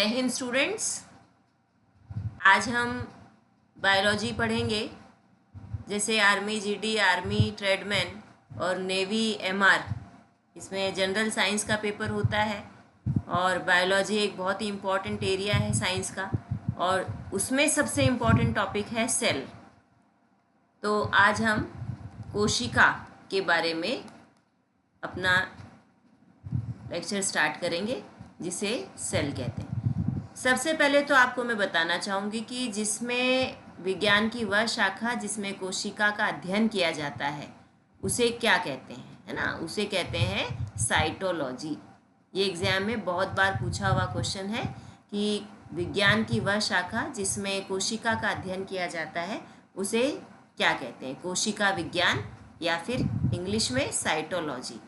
जय हिंद स्टूडेंट्स। आज हम बायोलॉजी पढ़ेंगे। जैसे आर्मी जीडी, आर्मी ट्रेडमैन और नेवी एमआर, इसमें जनरल साइंस का पेपर होता है और बायोलॉजी एक बहुत ही इम्पॉर्टेंट एरिया है साइंस का, और उसमें सबसे इम्पॉर्टेंट टॉपिक है सेल। तो आज हम कोशिका के बारे में अपना लेक्चर स्टार्ट करेंगे, जिसे सेल कहते हैं। सबसे पहले तो आपको मैं बताना चाहूँगी कि जिसमें विज्ञान की वह शाखा जिसमें कोशिका का अध्ययन किया जाता है उसे क्या कहते हैं, है ना, उसे कहते हैं साइटोलॉजी। ये एग्जाम में बहुत बार पूछा हुआ क्वेश्चन है कि विज्ञान की वह शाखा जिसमें कोशिका का अध्ययन किया जाता है उसे क्या कहते हैं, कोशिका विज्ञान या फिर इंग्लिश में साइटोलॉजी।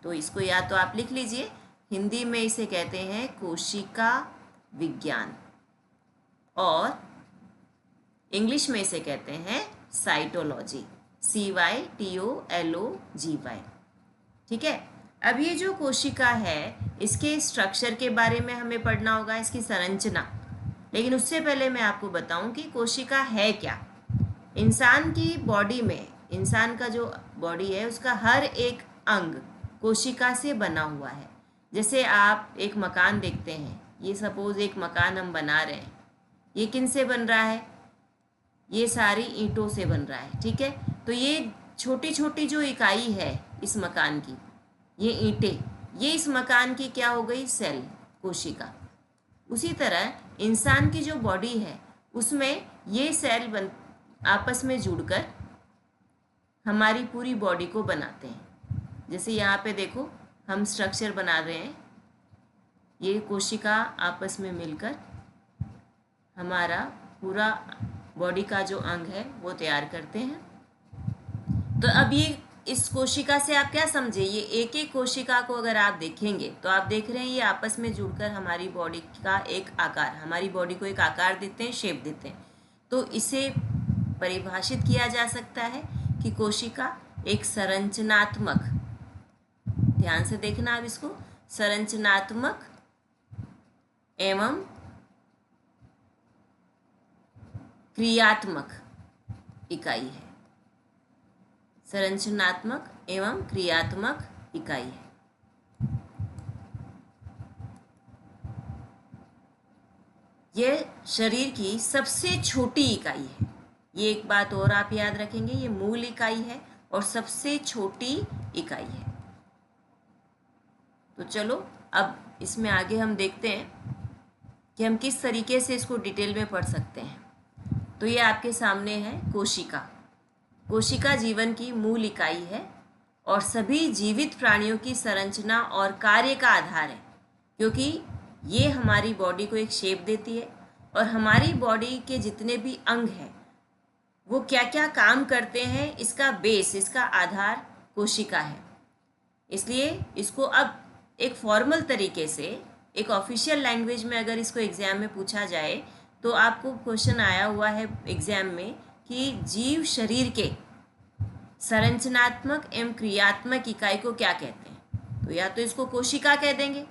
तो इसको या तो आप लिख लीजिए, हिंदी में इसे कहते हैं कोशिका विज्ञान और इंग्लिश में इसे कहते हैं साइटोलॉजी, CYTOLOGY। ठीक है। अब ये जो कोशिका है इसके स्ट्रक्चर के बारे में हमें पढ़ना होगा, इसकी संरचना। लेकिन उससे पहले मैं आपको बताऊं कि कोशिका है क्या। इंसान की बॉडी में, इंसान का जो बॉडी है उसका हर एक अंग कोशिका से बना हुआ है। जैसे आप एक मकान देखते हैं, ये सपोज एक मकान हम बना रहे हैं, ये किन से बन रहा है, ये सारी ईंटों से बन रहा है। ठीक है। तो ये छोटी छोटी जो इकाई है इस मकान की, ये ईंटें, ये इस मकान की क्या हो गई, सेल, कोशिका। उसी तरह इंसान की जो बॉडी है उसमें ये सेल आपस में जुड़कर हमारी पूरी बॉडी को बनाते हैं। जैसे यहाँ पे देखो हम स्ट्रक्चर बना रहे हैं, ये कोशिका आपस में मिलकर हमारा पूरा बॉडी का जो अंग है वो तैयार करते हैं। तो अब ये इस कोशिका से आप क्या समझे, ये एक एक कोशिका को अगर आप देखेंगे तो आप देख रहे हैं ये आपस में जुड़कर हमारी बॉडी का एक आकार, हमारी बॉडी को एक आकार देते हैं, शेप देते हैं। तो इसे परिभाषित किया जा सकता है कि कोशिका एक संरचनात्मक, ध्यान से देखना आप इसको, संरचनात्मक एवं क्रियात्मक इकाई है। संरचनात्मक एवं क्रियात्मक इकाई है। यह शरीर की सबसे छोटी इकाई है। ये एक बात और आप याद रखेंगे, ये मूल इकाई है और सबसे छोटी इकाई है। तो चलो अब इसमें आगे हम देखते हैं कि हम किस तरीके से इसको डिटेल में पढ़ सकते हैं। तो ये आपके सामने है कोशिका। कोशिका जीवन की मूल इकाई है और सभी जीवित प्राणियों की संरचना और कार्य का आधार है, क्योंकि ये हमारी बॉडी को एक शेप देती है और हमारी बॉडी के जितने भी अंग हैं वो क्या क्या काम करते हैं, इसका बेस, इसका आधार कोशिका है। इसलिए इसको अब एक फॉर्मल तरीके से, एक ऑफिशियल लैंग्वेज में अगर इसको एग्जाम में पूछा जाए तो आपको क्वेश्चन आया हुआ है एग्जाम में कि जीव शरीर के संरचनात्मक एवं क्रियात्मक इकाई को क्या कहते हैं। तो या तो इसको कोशिका कह देंगे,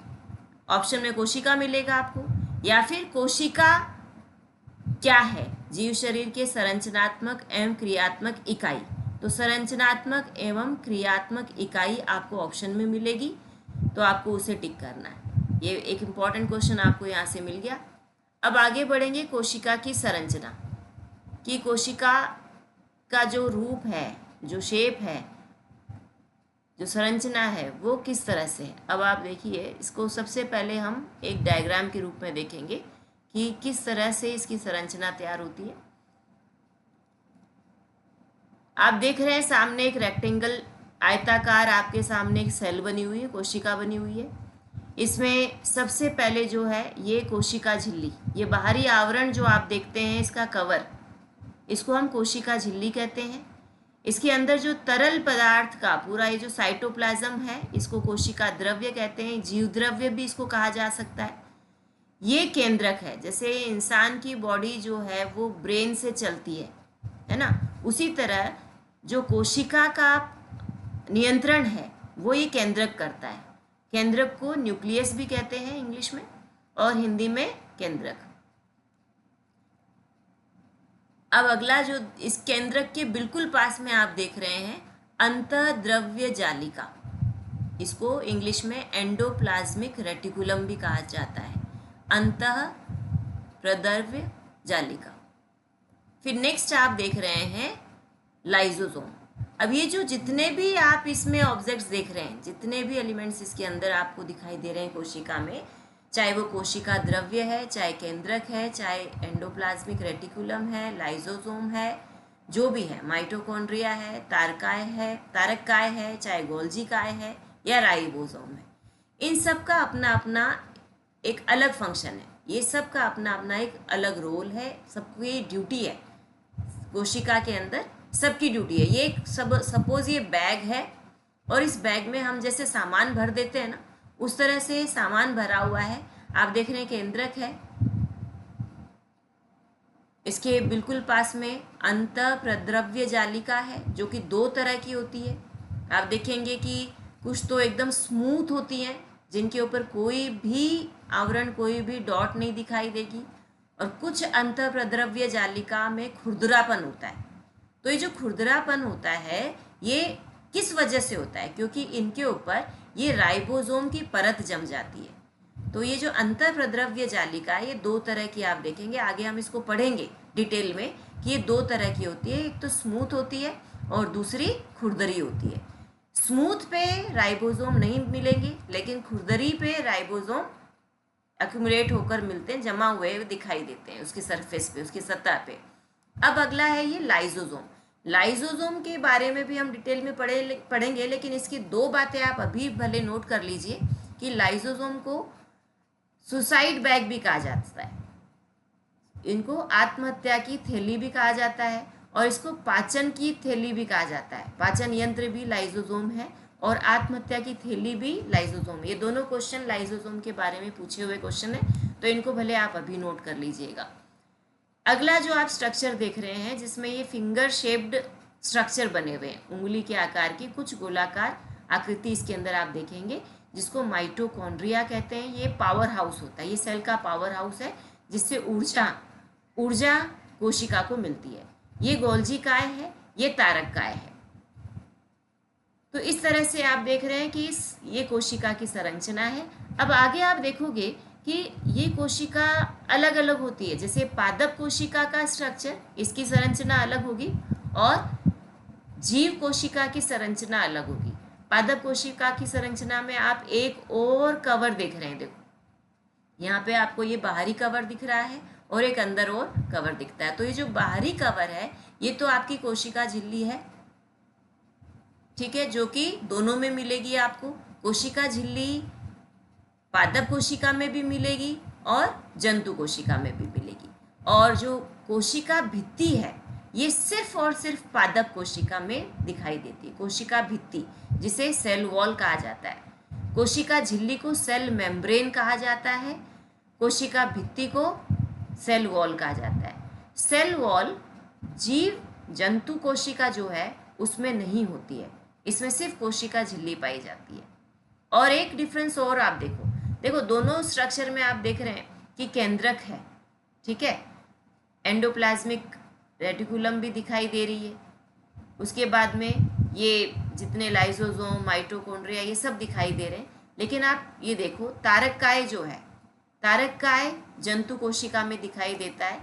ऑप्शन में कोशिका मिलेगा आपको, या फिर कोशिका क्या है, जीव शरीर के संरचनात्मक एवं क्रियात्मक इकाई। तो संरचनात्मक एवं क्रियात्मक इकाई आपको ऑप्शन में मिलेगी, तो आपको उसे टिक करना है। ये एक इम्पॉर्टेंट क्वेश्चन आपको यहाँ से मिल गया। अब आगे बढ़ेंगे कोशिका की संरचना, कि कोशिका का जो रूप है, जो शेप है, जो संरचना है वो किस तरह से है। अब आप देखिए, इसको सबसे पहले हम एक डायग्राम के रूप में देखेंगे कि किस तरह से इसकी संरचना तैयार होती है। आप देख रहे हैं सामने एक रेक्टेंगल, आयताकार आपके सामने एक सेल बनी हुई है, कोशिका बनी हुई है। इसमें सबसे पहले जो है ये कोशिका झिल्ली, ये बाहरी आवरण जो आप देखते हैं इसका कवर, इसको हम कोशिका झिल्ली कहते हैं। इसके अंदर जो तरल पदार्थ का पूरा ये जो साइटोप्लाज्म है इसको कोशिका द्रव्य कहते हैं, जीव द्रव्य भी इसको कहा जा सकता है। ये केंद्रक है, जैसे इंसान की बॉडी जो है वो ब्रेन से चलती है ना, उसी तरह जो कोशिका का नियंत्रण है वो ये केंद्रक करता है। केंद्रक को न्यूक्लियस भी कहते हैं इंग्लिश में, और हिंदी में केंद्रक। अब अगला जो इस केंद्रक के बिल्कुल पास में आप देख रहे हैं अंतःद्रव्य जालिका, इसको इंग्लिश में एंडोप्लाज्मिक रेटिकुलम भी कहा जाता है, अंतःप्रद्रव्य जालिका। फिर नेक्स्ट आप देख रहे हैं लाइजोसोम। अब ये जो जितने भी आप इसमें ऑब्जेक्ट्स देख रहे हैं, जितने भी एलिमेंट्स इसके अंदर आपको दिखाई दे रहे हैं कोशिका में, चाहे वो कोशिका द्रव्य है, चाहे केंद्रक है, चाहे एंडोप्लाज्मिक रेटिकुलम है, लाइजोसोम है, जो भी है, माइटोकॉन्ड्रिया है, तारककाय है, चाहे गोल्जी काय है या राइबोसोम है, इन सब का अपना अपना एक अलग फंक्शन है। ये सब का अपना अपना एक अलग रोल है, सबकी ड्यूटी है कोशिका के अंदर, सबकी ड्यूटी है। ये सपोज ये बैग है और इस बैग में हम जैसे सामान भर देते हैं ना, उस तरह से सामान भरा हुआ है। आप देख रहे हैं केंद्रक है, इसके बिल्कुल पास में अंतःप्रद्रव्य जालिका है जो कि दो तरह की होती है। आप देखेंगे कि कुछ तो एकदम स्मूथ होती हैं जिनके ऊपर कोई भी आवरण, कोई भी डॉट नहीं दिखाई देगी, और कुछ अंतःप्रद्रव्य जालिका में खुरदरापन होता है। तो ये जो खुरदरापन होता है ये किस वजह से होता है? क्योंकि इनके ऊपर ये राइबोसोम की परत जम जाती है। तो ये जो अंतःप्रद्रव्य जालिका है ये दो तरह की आप देखेंगे, आगे हम इसको पढ़ेंगे डिटेल में कि ये दो तरह की होती है। एक तो स्मूथ होती है और दूसरी खुरदरी होती है। स्मूथ पे राइबोसोम नहीं मिलेंगे, लेकिन खुरदरी पे राइबोसोम एक्यूमुलेट होकर मिलते हैं, जमा हुए दिखाई देते हैं उसकी सरफेस पे, उसकी सतह पे। अब अगला है ये लाइजोसोम। लाइजोसोम के बारे में भी हम डिटेल में पढ़ेंगे, लेकिन इसकी दो बातें आप अभी भले नोट कर लीजिए कि लाइजोसोम को सुसाइड बैग भी कहा जाता है, इनको आत्महत्या की थैली भी कहा जाता है, और इसको पाचन की थैली भी कहा जाता है। पाचन यंत्र भी लाइजोसोम है और आत्महत्या की थैली भी लाइजोसोम। ये दोनों क्वेश्चन लाइजोसोम के बारे में पूछे हुए क्वेश्चन है, तो इनको भले आप अभी नोट कर लीजिएगा। अगला जो आप स्ट्रक्चर देख रहे हैं जिसमें ये फिंगर शेप्ड स्ट्रक्चर बने हुए हैं, उंगली के आकार की कुछ गोलाकार आकृति इसके अंदर आप देखेंगे, जिसको माइटोकॉन्ड्रिया कहते हैं। ये पावर हाउस होता है, ये सेल का पावर हाउस है जिससे ऊर्जा कोशिका को मिलती है। ये गोल्जी काय है, ये तारक काय है। तो इस तरह से आप देख रहे हैं कि ये कोशिका की संरचना है। अब आगे आप देखोगे कि ये कोशिका अलग अलग होती है। जैसे पादप कोशिका का स्ट्रक्चर, इसकी संरचना अलग होगी, और जीव कोशिका की संरचना अलग होगी। पादप कोशिका की संरचना में आप एक और कवर देख रहे हैं, देखो यहाँ पे आपको ये बाहरी कवर दिख रहा है और एक अंदर और कवर दिखता है। तो ये जो बाहरी कवर है ये तो आपकी कोशिका झिल्ली है, ठीक है, जो कि दोनों में मिलेगी आपको। कोशिका झिल्ली पादप कोशिका में भी मिलेगी और जंतु कोशिका में भी मिलेगी। और जो कोशिका भित्ति है ये सिर्फ और सिर्फ पादप कोशिका में दिखाई देती है। कोशिका भित्ति जिसे सेल वॉल कहा जाता है, कोशिका झिल्ली को सेल मेम्ब्रेन कहा जाता है, कोशिका भित्ति को सेल वॉल कहा जाता है। सेल वॉल जीव जंतु कोशिका जो है उसमें नहीं होती है, इसमें सिर्फ कोशिका झिल्ली पाई जाती है। और एक डिफरेंस और आप देखो दोनों स्ट्रक्चर में आप देख रहे हैं कि केंद्रक है, ठीक है, एंडोप्लाज्मिक रेटिकुलम भी दिखाई दे रही है, उसके बाद में ये जितने लाइसोसोम, माइटोकॉन्ड्रिया, ये सब दिखाई दे रहे हैं। लेकिन आप ये देखो तारककाय जो है, तारककाय जंतु कोशिका में दिखाई देता है,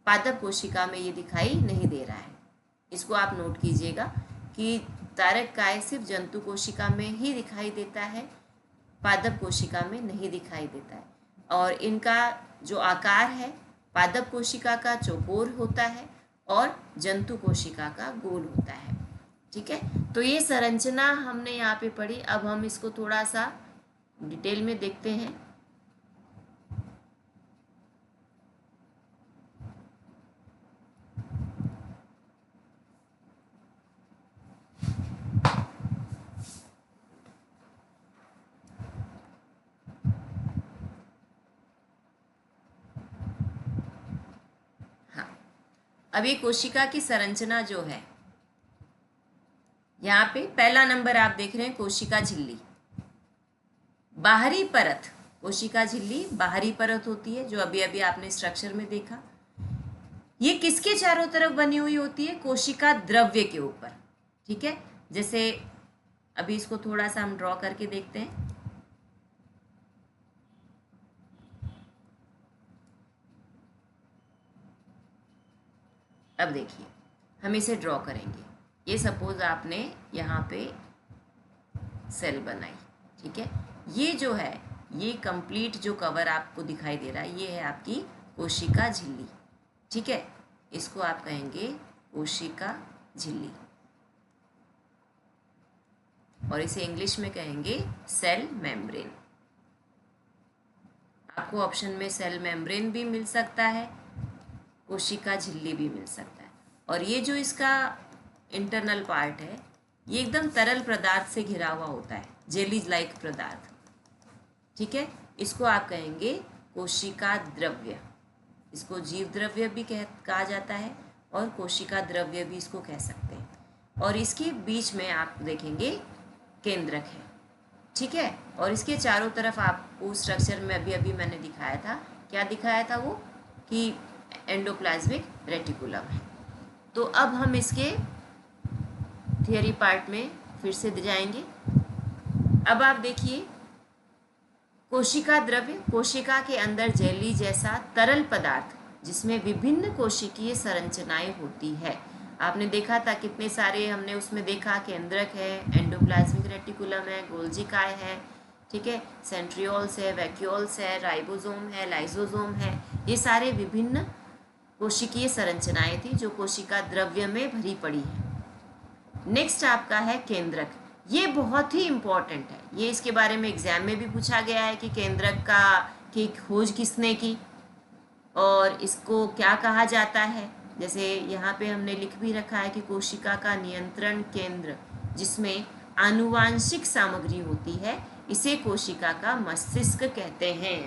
पादप कोशिका में ये दिखाई नहीं दे रहा है। इसको आप नोट कीजिएगा कि तारककाय सिर्फ जंतु कोशिका में ही दिखाई देता है, पादप कोशिका में नहीं दिखाई देता है। और इनका जो आकार है पादप कोशिका का चौकोर होता है और जंतु कोशिका का गोल होता है, ठीक है। तो ये संरचना हमने यहाँ पे पढ़ी। अब हम इसको थोड़ा सा डिटेल में देखते हैं। अब ये कोशिका की संरचना जो है, यहाँ पे पहला नंबर आप देख रहे हैं कोशिका झिल्ली। बाहरी परत कोशिका झिल्ली बाहरी परत होती है, जो अभी अभी आपने स्ट्रक्चर में देखा। ये किसके चारों तरफ बनी हुई होती है? कोशिका द्रव्य के ऊपर। ठीक है, जैसे अभी इसको थोड़ा सा हम ड्रॉ करके देखते हैं। अब देखिए, हम इसे ड्रॉ करेंगे। ये सपोज आपने यहाँ पे सेल बनाई, ठीक है। ये जो है, ये कंप्लीट जो कवर आपको दिखाई दे रहा है, ये है आपकी कोशिका झिल्ली, ठीक है। इसको आप कहेंगे कोशिका झिल्ली, और इसे इंग्लिश में कहेंगे सेल मेम्ब्रेन। आपको ऑप्शन में सेल मेम्ब्रेन भी मिल सकता है, कोशिका झिल्ली भी मिल सकता है। और ये जो इसका इंटरनल पार्ट है, ये एकदम तरल पदार्थ से घिरा हुआ होता है, जेली लाइक पदार्थ, ठीक है। इसको आप कहेंगे कोशिका द्रव्य। इसको जीव द्रव्य भी कहा जाता है, और कोशिका द्रव्य भी इसको कह सकते हैं। और इसके बीच में आप देखेंगे केंद्रक है, ठीक है। और इसके चारों तरफ आपको स्ट्रक्चर में अभी अभी मैंने दिखाया था, क्या दिखाया था वो, कि एंडोप्लाज्मिक रेटिकुलम है। तो अब हम इसके थियरी पार्ट में फिर से जाएंगे। अब आप देखिए, कोशिका द्रव्य, कोशिका के अंदर जेली जैसा तरल पदार्थ जिसमें विभिन्न कोशिकीय संरचनाएं होती है। आपने देखा था कितने सारे, हमने उसमें देखा केंद्रक है, एंडोप्लाज्मिक रेटिकुलम है, गोल्जी काय है, ठीक है, सेंट्रियोल्स है, वैक्यूल्स है, राइबोसोम है, लाइसोसोम है। ये सारे विभिन्न कोशिकीय संरचनाएं थी जो कोशिका द्रव्य में भरी पड़ी है। नेक्स्ट आपका है केंद्रक। ये बहुत ही इम्पोर्टेंट है, ये इसके बारे में एग्जाम में भी पूछा गया है कि केंद्रक की खोज किसने की और इसको क्या कहा जाता है। जैसे यहाँ पे हमने लिख भी रखा है कि कोशिका का नियंत्रण केंद्र जिसमें आनुवांशिक सामग्री होती है, इसे कोशिका का मस्तिष्क कहते हैं।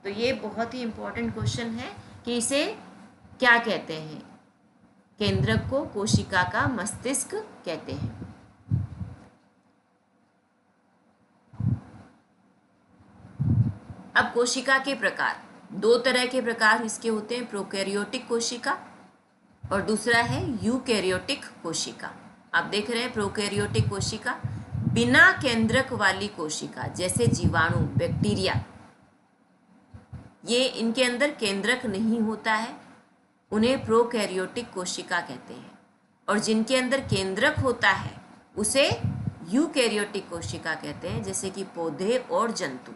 तो ये बहुत ही इम्पोर्टेंट क्वेश्चन है कि इसे क्या कहते हैं। केंद्रक को कोशिका का मस्तिष्क कहते हैं। अब कोशिका के प्रकार, दो तरह के प्रकार इसके होते हैं, प्रोकैरियोटिक कोशिका और दूसरा है यूकैरियोटिक कोशिका। आप देख रहे हैं प्रोकैरियोटिक कोशिका, बिना केंद्रक वाली कोशिका, जैसे जीवाणु, बैक्टीरिया, ये इनके अंदर केंद्रक नहीं होता है, उन्हें प्रोकैरियोटिक कोशिका कहते हैं। और जिनके अंदर केंद्रक होता है उसे यूकैरियोटिक कोशिका कहते हैं, जैसे कि पौधे और जंतु।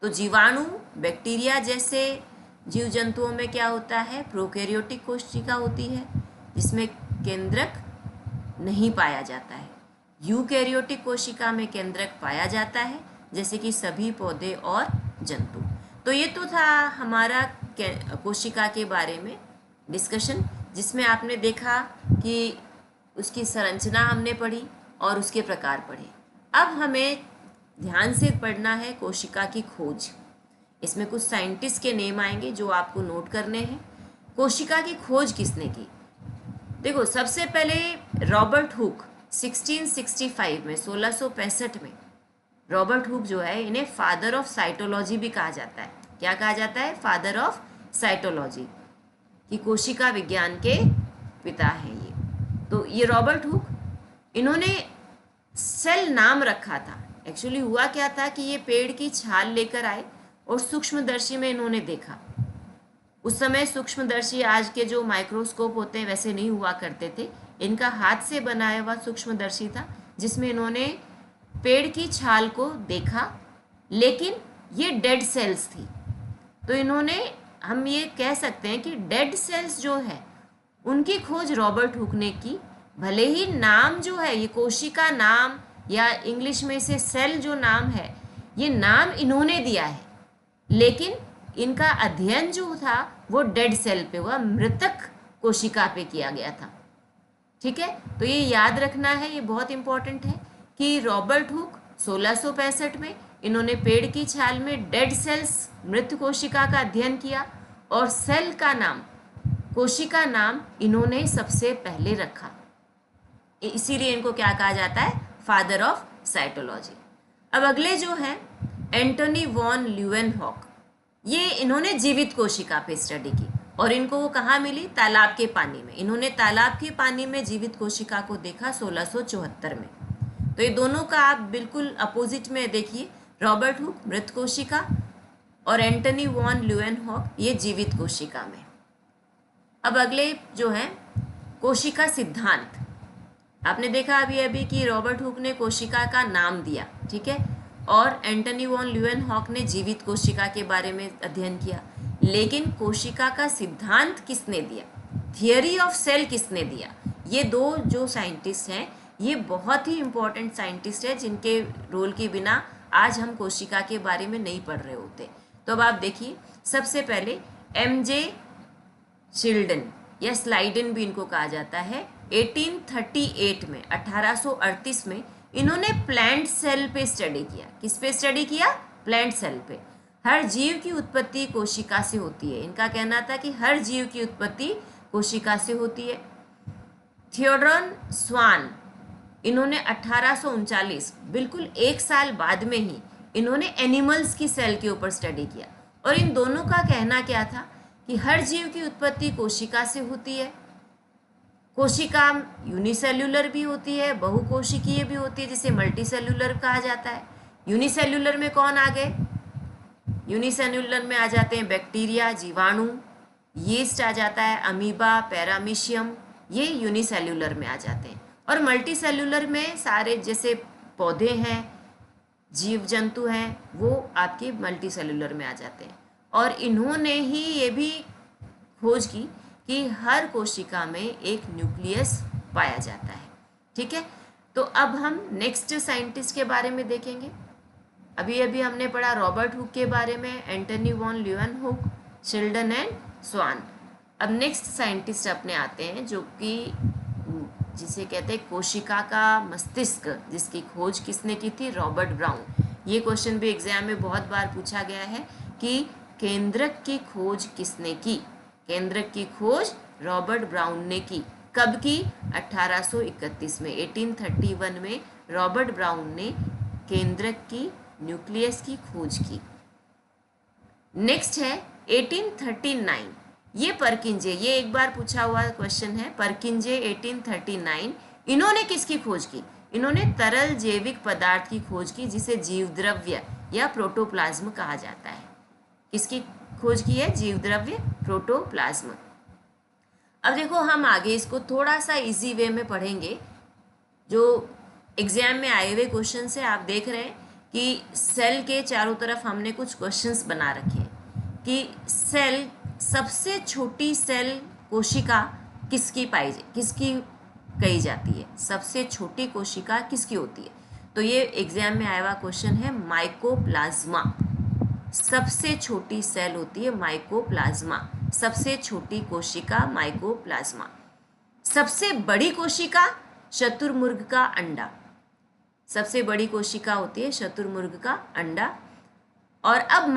तो जीवाणु, बैक्टीरिया जैसे जीव जंतुओं में क्या होता है, प्रोकैरियोटिक कोशिका होती है जिसमें केंद्रक नहीं पाया जाता है। यूकैरियोटिक कोशिका में केंद्रक पाया जाता है, जैसे कि सभी पौधे और जंतु। तो ये तो था हमारा कोशिका के बारे में डिस्कशन, जिसमें आपने देखा कि उसकी संरचना हमने पढ़ी और उसके प्रकार पढ़े। अब हमें ध्यान से पढ़ना है कोशिका की खोज। इसमें कुछ साइंटिस्ट के नेम आएंगे जो आपको नोट करने हैं। कोशिका की खोज किसने की? देखो, सबसे पहले रॉबर्ट हुक 1665 में, 1665 में रॉबर्ट हुक जो है, इन्हें फादर ऑफ साइटोलॉजी भी कहा जाता है। क्या कहा जाता है? फादर ऑफ साइटोलॉजी, कि कोशिका विज्ञान के पिता हैं ये। तो ये रॉबर्ट हुक, इन्होंने सेल नाम रखा था। एक्चुअली हुआ क्या था कि ये पेड़ की छाल लेकर आए और सूक्ष्मदर्शी में इन्होंने देखा। उस समय सूक्ष्मदर्शी आज के जो माइक्रोस्कोप होते हैं वैसे नहीं हुआ करते थे। इनका हाथ से बनाया हुआ सूक्ष्मदर्शी था जिसमें इन्होंने पेड़ की छाल को देखा, लेकिन ये डेड सेल्स थी। तो इन्होंने, हम ये कह सकते हैं कि डेड सेल्स जो है उनकी खोज रॉबर्ट हुक ने की। भले ही नाम जो है, ये कोशिका नाम या इंग्लिश में इसे सेल जो नाम है, ये नाम इन्होंने दिया है, लेकिन इनका अध्ययन जो था वो डेड सेल पे हुआ, मृतक कोशिका पे किया गया था। ठीक है, तो ये याद रखना है, ये बहुत इंपॉर्टेंट है कि रॉबर्ट हुक 1665 में इन्होंने पेड़ की छाल में डेड सेल्स, मृत कोशिका का अध्ययन किया और सेल का नाम, कोशिका नाम इन्होंने सबसे पहले रखा। इसीलिए इनको क्या कहा जाता है? Father of cytology. अब अगले जो हैं एंटोनी वॉन ल्यूवेनहॉक, ये इन्होंने जीवित कोशिका पे स्टडी की और इनको वो कहाँ मिली, तालाब के पानी में। इन्होंने तालाब के पानी में जीवित कोशिका को देखा 1674 में। तो ये दोनों का आप बिल्कुल अपोजिट में देखिए, रॉबर्ट हुक मृत कोशिका और एंटोनी वॉन ल्यूवेनहॉक ये जीवित कोशिका में। अब अगले जो है कोशिका सिद्धांत। आपने देखा अभी अभी कि रॉबर्ट हुक ने कोशिका का नाम दिया, ठीक है, और एंटोनी वॉन ल्यूवेनहॉक ने जीवित कोशिका के बारे में अध्ययन किया। लेकिन कोशिका का सिद्धांत किसने दिया, थियरी ऑफ सेल किसने दिया? ये दो जो साइंटिस्ट हैं ये बहुत ही इंपॉर्टेंट साइंटिस्ट है, जिनके रोल के बिना आज हम कोशिका के बारे में नहीं पढ़ रहे होते। तो अब आप देखिए, सबसे पहले एमजे शिल्डन या स्लाइडन भी इनको कहा जाता है, 1838 में 1838 में इन्होंने प्लांट सेल पे स्टडी किया। किस पे स्टडी किया? प्लांट सेल पे। हर जीव की उत्पत्ति कोशिका से होती है, इनका कहना था कि हर जीव की उत्पत्ति कोशिका से होती है। थियोडोर स्वान, इन्होंने 1839 बिल्कुल एक साल बाद में ही इन्होंने एनिमल्स की सेल के ऊपर स्टडी किया। और इन दोनों का कहना क्या था कि हर जीव की उत्पत्ति कोशिका से होती है। कोशिका यूनिसेल्युलर भी होती है, बहुकोशिकीय भी होती है, जिसे मल्टीसेल्युलर कहा जाता है। यूनिसेल्युलर में कौन आ गए? यूनिसेल्युलर में आ जाते हैं बैक्टीरिया, जीवाणु, यीस्ट आ जाता है, अमीबा, पैरामीशियम, ये यूनिसेल्युलर में आ जाते हैं। और मल्टीसेल्युलर में सारे जैसे पौधे हैं, जीव जंतु हैं, वो आपके मल्टीसेल्युलर में आ जाते हैं। और इन्होंने ही ये भी खोज की कि हर कोशिका में एक न्यूक्लियस पाया जाता है, ठीक है। तो अब हम नेक्स्ट साइंटिस्ट के बारे में देखेंगे। अभी अभी हमने पढ़ा रॉबर्ट हुक के बारे में, एंटोनी वॉन ल्यूवेनहॉक, शिल्डन एंड स्वान। अब नेक्स्ट साइंटिस्ट अपने आते हैं जो कि जिसे कहते हैं कोशिका का मस्तिष्क, जिसकी खोज किसने की थी? Robert brown. ये क्वेश्चन भी एग्जाम में बहुत बार पूछा गया है कि केंद्रक की खोज किसने की? केंद्रक की खोज रॉबर्ट ब्राउन ने की। कब की? 1831 में, 1831 में रॉबर्ट ब्राउन ने केंद्रक की, न्यूक्लियस की खोज की। नेक्स्ट है 1839, ये परकिंजे, ये एक बार पूछा हुआ क्वेश्चन है। परकिंजे 1839, इन्होंने किसकी खोज की? इन्होंने तरल जैविक पदार्थ की खोज की, जिसे जीवद्रव्य या प्रोटोप्लाज्म कहा जाता है। किसकी खोज की है? जीवद्रव्य, प्रोटोप्लाज्म। अब देखो, हम आगे इसको थोड़ा सा इजी वे में पढ़ेंगे। जो एग्जाम में आए हुए क्वेश्चन से आप देख रहे हैं कि सेल के चारों तरफ हमने कुछ क्वेश्चंस बना रखे हैं कि सेल, सबसे छोटी सेल कोशिका किसकी कही जाती है? सबसे छोटी कोशिका किसकी होती है? तो ये एग्जाम में आया हुआ क्वेश्चन है, माइकोप्लाज्मा। सबसे छोटी सेल होती है माइकोप्लाज्मा, सबसे छोटी कोशिका माइकोप्लाज्मा। सबसे बड़ी कोशिका शतुरमुर्ग का अंडा, सबसे बड़ी कोशिका होती है शतुरमुर्ग का अंडा। और अब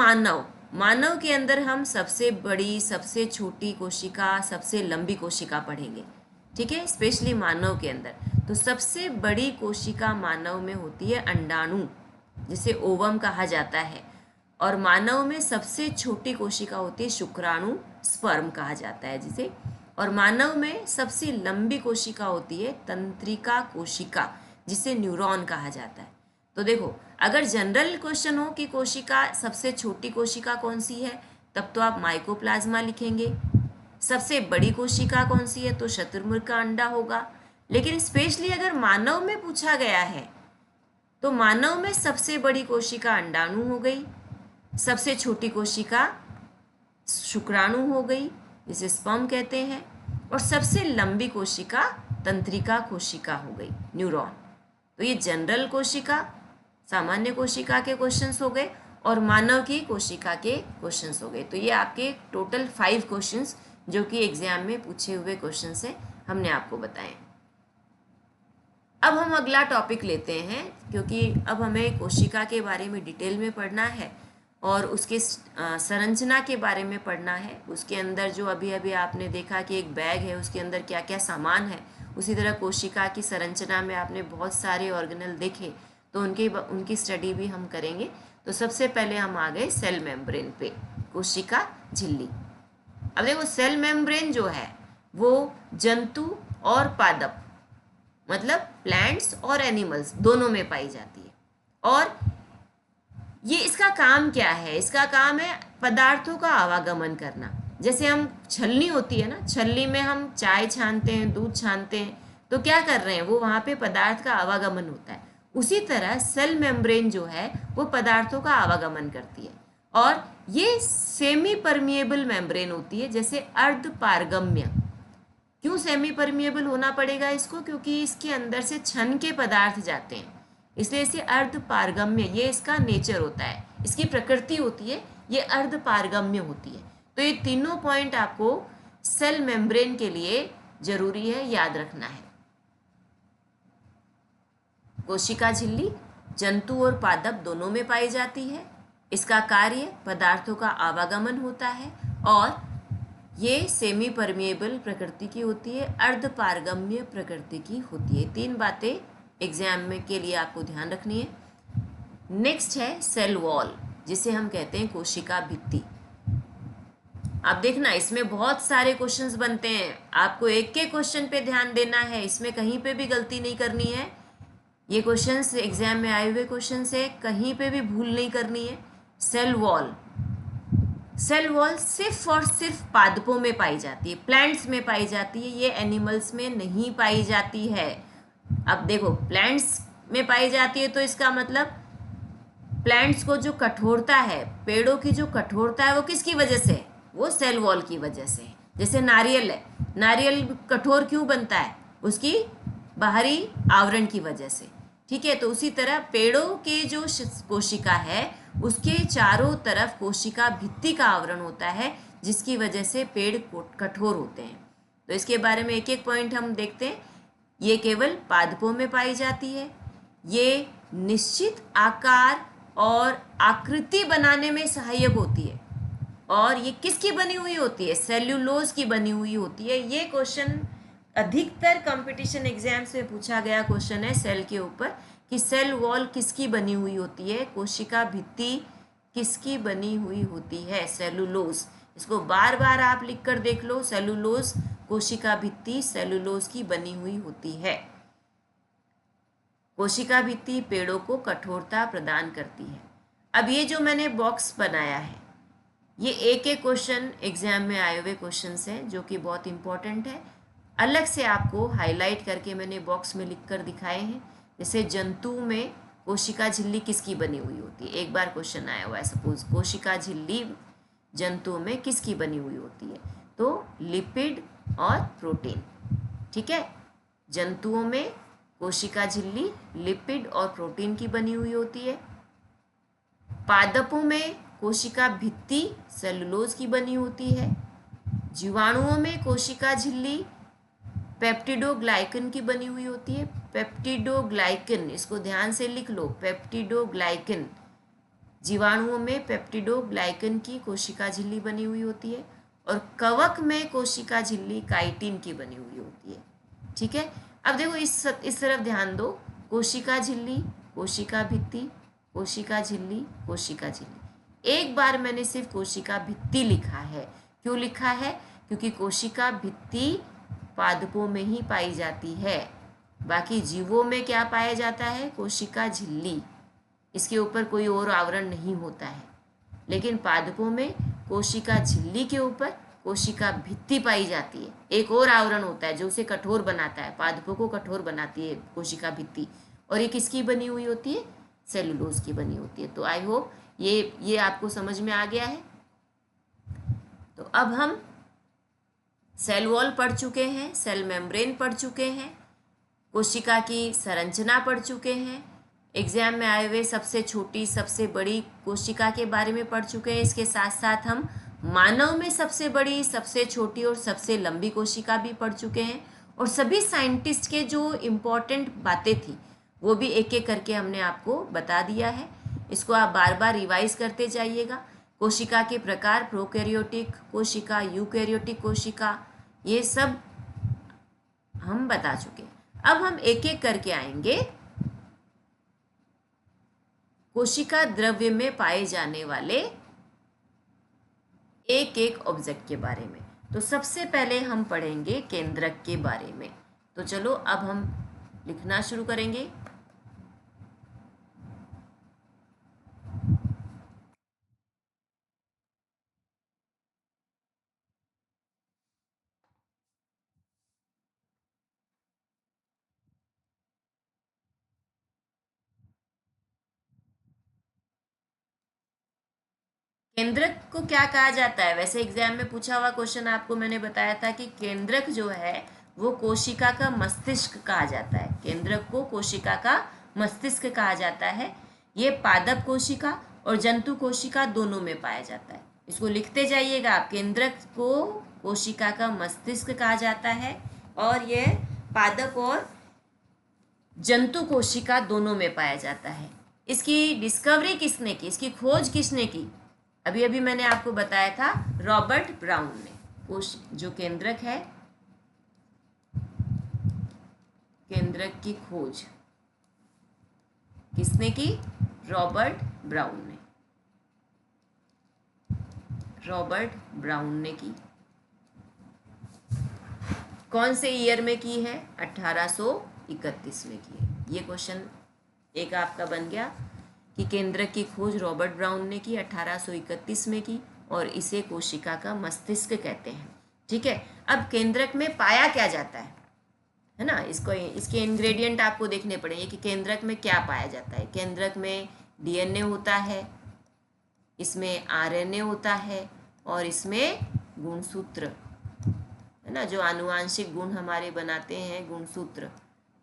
मानव के अंदर हम सबसे बड़ी, सबसे छोटी कोशिका, सबसे लंबी कोशिका पढ़ेंगे, ठीक है, स्पेशली मानव के अंदर। तो सबसे बड़ी कोशिका मानव में होती है अंडाणु, जिसे ओवम कहा जाता है। और मानव में सबसे छोटी कोशिका होती है शुक्राणु, स्पर्म कहा जाता है जिसे। और मानव में सबसे लंबी कोशिका होती है तंत्रिका कोशिका, जिसे न्यूरॉन कहा जाता है। तो देखो, अगर जनरल क्वेश्चन हो कि कोशिका, सबसे छोटी कोशिका कौन सी है, तब तो आप माइकोप्लाज्मा लिखेंगे। सबसे बड़ी कोशिका कौन सी है, तो शतुरमुर्ग का अंडा होगा। लेकिन स्पेशली अगर मानव में पूछा गया है, तो मानव में सबसे बड़ी कोशिका अंडाणु हो गई, सबसे छोटी कोशिका शुक्राणु हो गई, जिसे स्पर्म कहते हैं, और सबसे लंबी कोशिका तंत्रिका कोशिका हो गई, न्यूरॉन। तो ये जनरल कोशिका, सामान्य कोशिका के क्वेश्चंस हो गए, और मानव की कोशिका के क्वेश्चंस हो गए। तो ये आपके टोटल 5 क्वेश्चंस जो कि एग्जाम में पूछे हुए क्वेश्चन से हमने आपको बताए। अब हम अगला टॉपिक लेते हैं, क्योंकि अब हमें कोशिका के बारे में डिटेल में पढ़ना है और उसके संरचना के बारे में पढ़ना है। उसके अंदर जो अभी अभी आपने देखा कि एक बैग है, उसके अंदर क्या क्या सामान है, उसी तरह कोशिका की संरचना में आपने बहुत सारे ऑर्गेनल देखे, तो उनकी स्टडी भी हम करेंगे। तो सबसे पहले हम आ गए सेल मेम्ब्रेन पे, कोशिका झिल्ली। अब देखो सेल मेम्ब्रेन जो है वो जंतु और पादप मतलब प्लांट्स और एनिमल्स दोनों में पाई जाती है। और ये इसका काम क्या है? इसका काम है पदार्थों का आवागमन करना। जैसे हम छलनी होती है ना, छलनी में हम चाय छानते हैं, दूध छानते हैं, तो क्या कर रहे हैं? वो वहाँ पे पदार्थ का आवागमन होता है। उसी तरह सेल मेम्ब्रेन जो है वो पदार्थों का आवागमन करती है। और ये सेमी परमिएबल मेम्ब्रेन होती है, जैसे अर्ध पारगम्य। क्यों सेमी परमिएबल होना पड़ेगा इसको? क्योंकि इसके अंदर से छन के पदार्थ जाते हैं, इसलिए इसे अर्ध पारगम्य, ये इसका नेचर होता है, इसकी प्रकृति होती है, ये अर्ध पारगम्य होती है। तो ये तीनों पॉइंट आपको सेल मेम्ब्रेन के लिए जरूरी है, याद रखना है। कोशिका झिल्ली जंतु और पादप दोनों में पाई जाती है। इसका कार्य पदार्थों का आवागमन होता है और ये सेमी परमिएबल प्रकृति की होती है, अर्ध पारगम्य प्रकृति की होती है। तीन बातें एग्जाम में के लिए आपको ध्यान रखनी है। नेक्स्ट है सेल वॉल, जिसे हम कहते हैं कोशिका भित्ति। आप देखना इसमें बहुत सारे क्वेश्चंस बनते हैं, आपको एक के क्वेश्चन पे ध्यान देना है, इसमें कहीं पे भी गलती नहीं करनी है। ये क्वेश्चंस एग्जाम में आए हुए क्वेश्चंस है, कहीं पे भी भूल नहीं करनी है। सेल वॉल, सेल वॉल सिर्फ और सिर्फ पादपों में पाई जाती है, प्लांट्स में पाई जाती है, ये एनिमल्स में नहीं पाई जाती है। अब देखो प्लांट्स में पाई जाती है तो इसका मतलब प्लांट्स को जो कठोरता है, पेड़ों की जो कठोरता है, वो किसकी वजह से? वो सेल वॉल की वजह से। जैसे नारियल है, नारियल कठोर क्यों बनता है? उसकी बाहरी आवरण की वजह से, ठीक है। तो उसी तरह पेड़ों के जो कोशिका है उसके चारों तरफ कोशिका भित्ति का आवरण होता है, जिसकी वजह से पेड़ कठोर होते हैं। तो इसके बारे में एक एक पॉइंट हम देखते हैं। ये केवल पादपों में पाई जाती है, ये निश्चित आकार और आकृति बनाने में सहायक होती है, और ये किसकी बनी हुई होती है? सेल्यूलोज की बनी हुई होती है। ये क्वेश्चन अधिकतर कंपटीशन एग्जाम्स में पूछा गया क्वेश्चन है सेल के ऊपर, कि सेल वॉल किसकी बनी हुई होती है, कोशिका भित्ति किसकी बनी हुई होती है? सेल्यूलोज। इसको बार बार आप लिख कर देख लो, सेल्यूलोज, कोशिका भित्ति सेल्यूलोज की बनी हुई होती है। कोशिका भित्ति पेड़ों को कठोरता प्रदान करती है। अब ये जो मैंने बॉक्स बनाया है, ये एक एक क्वेश्चन एग्जाम में आए हुए क्वेश्चंस हैं, जो कि बहुत इंपॉर्टेंट है। अलग से आपको हाईलाइट करके मैंने बॉक्स में लिख कर दिखाए हैं। जैसे जंतु में कोशिका झिल्ली किसकी बनी हुई होती है? एक बार क्वेश्चन आया हुआ है, सपोज कोशिका झिल्ली जंतुओं में किसकी बनी हुई होती है? तो लिपिड और प्रोटीन, ठीक है। जंतुओं में कोशिका झिल्ली लिपिड और प्रोटीन की बनी हुई होती है। पादपों में कोशिका भित्ति सेलुलोज की बनी होती है। जीवाणुओं में कोशिका झिल्ली पेप्टिडोग्लाइकन की बनी हुई होती है। पेप्टिडोग्लाइकन, इसको ध्यान से लिख लो, पेप्टिडोग्लाइकन। जीवाणुओं में पेप्टिडोग्लाइकन की कोशिका झिल्ली बनी हुई होती है। और कवक में कोशिका झिल्ली काइटिन की बनी हुई होती है, ठीक है। अब देखो इस तरफ ध्यान दो, कोशिका झिल्ली, कोशिका भित्ति, कोशिका झिल्ली, कोशिका झिल्ली। एक बार मैंने सिर्फ कोशिका भित्ति लिखा है। क्यों लिखा है? क्योंकि कोशिका भित्ति पादपों में ही पाई जाती है, बाकी जीवों में क्या पाया जाता है? कोशिका झिल्ली, इसके ऊपर कोई और आवरण नहीं होता है। लेकिन पादपों में कोशिका झिल्ली के ऊपर कोशिका भित्ति पाई जाती है। एक और आवरण होता है जो उसे कठोर बनाता है, पादपों को कठोर बनाती है कोशिका भित्ति, और ये किसकी बनी हुई होती है? सेलुलोज की बनी होती है। तो आई होप ये आपको समझ में आ गया है। तो अब हम सेल वॉल पढ़ चुके हैं, सेल मेम्ब्रेन पढ़ चुके हैं, कोशिका की संरचना पढ़ चुके हैं, एग्जाम में आए हुए सबसे छोटी सबसे बड़ी कोशिका के बारे में पढ़ चुके हैं। इसके साथ साथ हम मानव में सबसे बड़ी, सबसे छोटी और सबसे लंबी कोशिका भी पढ़ चुके हैं। और सभी साइंटिस्ट के जो इम्पोर्टेंट बातें थी वो भी एक एक करके हमने आपको बता दिया है। इसको आप बार बार रिवाइज करते जाइएगा। कोशिका के प्रकार, प्रोकैरियोटिक कोशिका, यूकैरियोटिक कोशिका, ये सब हम बता चुके हैं। अब हम एक एक करके आएंगे। कोशिका द्रव्य में पाए जाने वाले एक एक ऑब्जेक्ट के बारे में। तो सबसे पहले हम पढ़ेंगे केंद्रक के बारे में। तो चलो अब हम लिखना शुरू करेंगे। केंद्रक को क्या कहा जाता है? वैसे एग्जाम में पूछा हुआ क्वेश्चन आपको मैंने बताया था कि केंद्रक जो है वो कोशिका का मस्तिष्क कहा जाता है। केंद्रक को कोशिका का मस्तिष्क कहा जाता है। ये पादप कोशिका और जंतु कोशिका दोनों में पाया जाता है। इसको लिखते जाइएगा आप। केंद्रक को कोशिका का मस्तिष्क कहा जाता है और यह पादप और जंतु कोशिका दोनों में पाया जाता है। इसकी डिस्कवरी किसने की? इसकी खोज किसने की? अभी अभी मैंने आपको बताया था, रॉबर्ट ब्राउन ने। कोश जो केंद्रक है, केंद्रक की खोज किसने की? रॉबर्ट ब्राउन ने। रॉबर्ट ब्राउन ने की। कौन से ईयर में की है? 1831 में की है। ये क्वेश्चन एक आपका बन गया कि केंद्रक की खोज रॉबर्ट ब्राउन ने की, 1831 में की, और इसे कोशिका का मस्तिष्क कहते हैं। ठीक है। अब केंद्रक में पाया क्या जाता है ना? इसको इसके इंग्रेडिएंट आपको देखने पड़ेंगे कि केंद्रक में क्या पाया जाता है। केंद्रक में डीएनए होता है, इसमें आरएनए होता है और इसमें गुणसूत्र है ना, जो आनुवांशिक गुण हमारे बनाते हैं, गुणसूत्र,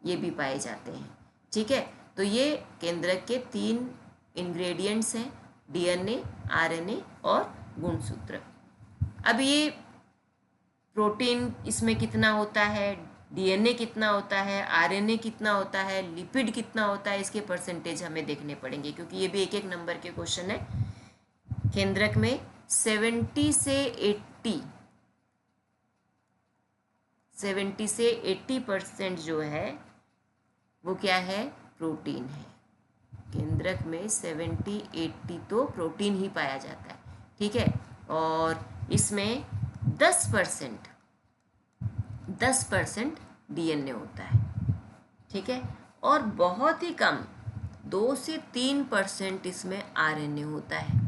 ये भी पाए जाते हैं। ठीक है। तो ये केंद्रक के 3 इंग्रेडिएंट्स हैं, डीएनए, आरएनए और गुणसूत्र। अब ये प्रोटीन इसमें कितना होता है, डीएनए कितना होता है, आरएनए कितना होता है, लिपिड कितना होता है, इसके परसेंटेज हमें देखने पड़ेंगे क्योंकि ये भी एक एक नंबर के क्वेश्चन है। केंद्रक में 70 से 80% जो है वो क्या है? प्रोटीन है। केंद्रक में 70-80 तो प्रोटीन ही पाया जाता है। ठीक है। और इसमें 10% डीएनए होता है। ठीक है। और बहुत ही कम 2 से 3% इसमें आरएनए होता है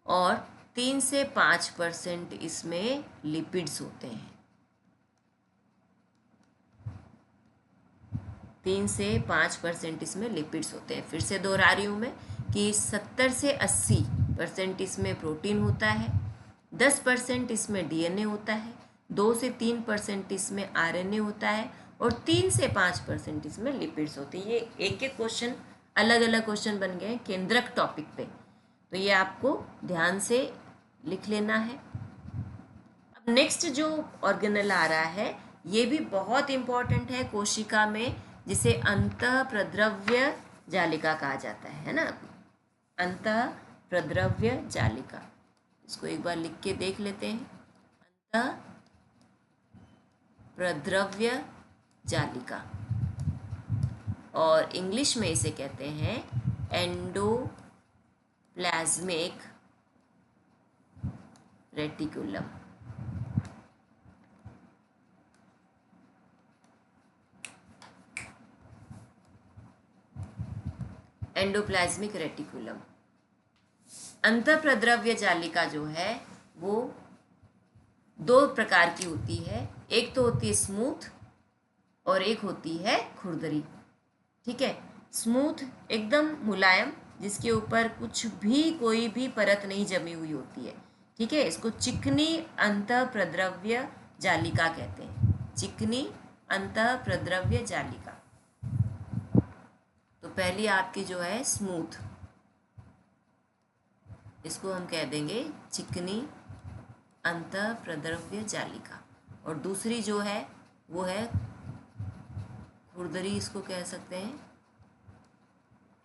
और 3 से 5% इसमें लिपिड्स होते हैं। 3 से 5% इसमें लिपिड्स होते हैं। फिर से दोहरा रही हूँ मैं कि 70 से 80% इसमें प्रोटीन होता है, 10% इसमें डीएनए होता है, 2 से 3% इसमें आरएनए होता है और 3 से 5% इसमें लिपिड्स होते हैं। ये एक एक क्वेश्चन, अलग अलग क्वेश्चन बन गए केंद्रक टॉपिक पे, तो ये आपको ध्यान से लिख लेना है। अब नेक्स्ट जो ऑर्गेनल आ रहा है ये भी बहुत इंपॉर्टेंट है कोशिका में, जिसे अंतःप्रद्रव्य जालिका कहा जाता है ना? अंतःप्रद्रव्य जालिका, इसको एक बार लिख के देख लेते हैं। अंतःप्रद्रव्य जालिका, और इंग्लिश में इसे कहते हैं एंडोप्लाज्मिक रेटिकुलम। Endoplasmic reticulum. अंतःप्रद्रव्य जालिका जो है वो 2 प्रकार की होती है। एक तो होती है स्मूथ और एक होती है खुरदरी। ठीक है। स्मूथ एकदम मुलायम, जिसके ऊपर कुछ भी कोई भी परत नहीं जमी हुई होती है। ठीक है। इसको चिकनी अंतःप्रद्रव्य जालिका कहते हैं। चिकनी अंतःप्रद्रव्य जालिका। तो पहली आपकी जो है स्मूथ, इसको हम कह देंगे चिकनी अंतःप्रद्रव्य जालिका, और दूसरी जो है वो है खुरदरी, इसको कह सकते हैं